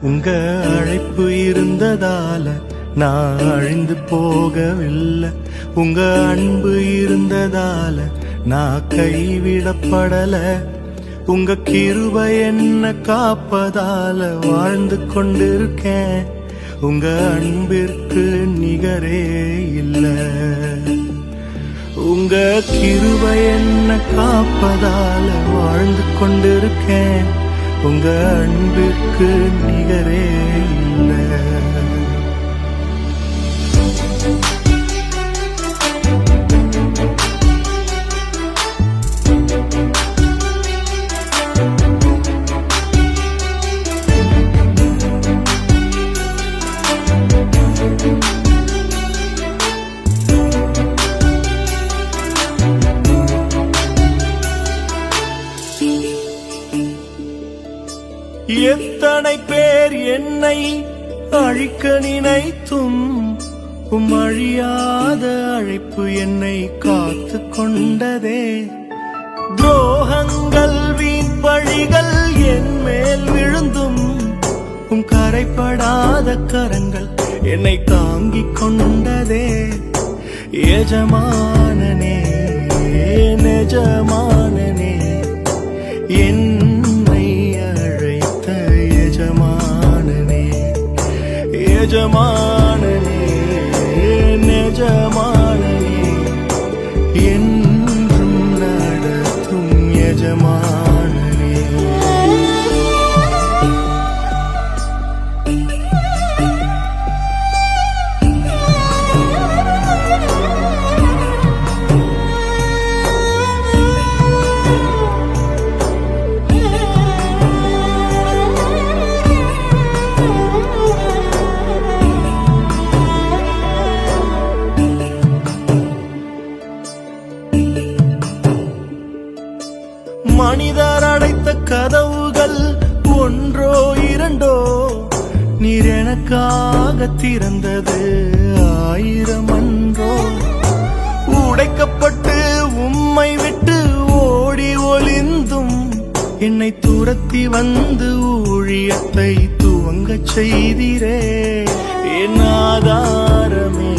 உங்க அழைப்பு இருந்ததால நான் அழிந்து போகவில்லை. உங்க அன்பு இருந்ததால நான் கைவிடப்படல. உங்க கிருபை என்ன காப்பதால வாழ்ந்து கொண்டிருக்கேன். உங்க அன்பிற்கு நிகரே இல்ல. உங்க கிருபை என்ன காப்பதால வாழ்ந்து கொண்டிருக்கேன். உங்க அன்பிற்கு நிகரே இல்ல. எத்தனை பேர் என்னை அழிக்க நினைத்தும் அழியாத அழைப்பு என்னை காத்து கொண்டதே. துரோகங்கள் வீண் பழிகள் என் மேல் விழுந்தும் கரைப்படாத கரங்கள் என்னை தாங்கிக் கொண்டதே. எஜமானனே நெஜமானனே என்னை அழைத்த எஜமானனே. எஜமானனே நெஜமானனே என்றும் நடத்தும் எஜமானனே. மனிதர் அடைத்த கதவுகள் ஒன்றோ இரண்டோ, நீர் எனக்காக திறந்தது 1000 அன்றோ. உடைக்கப்பட்டு உம்மை விட்டு ஓடி ஒளிந்தும் என்னை துரத்தி வந்து ஊழியத்தை துவங்கச் செய்தீரே. என் ஆதாரமே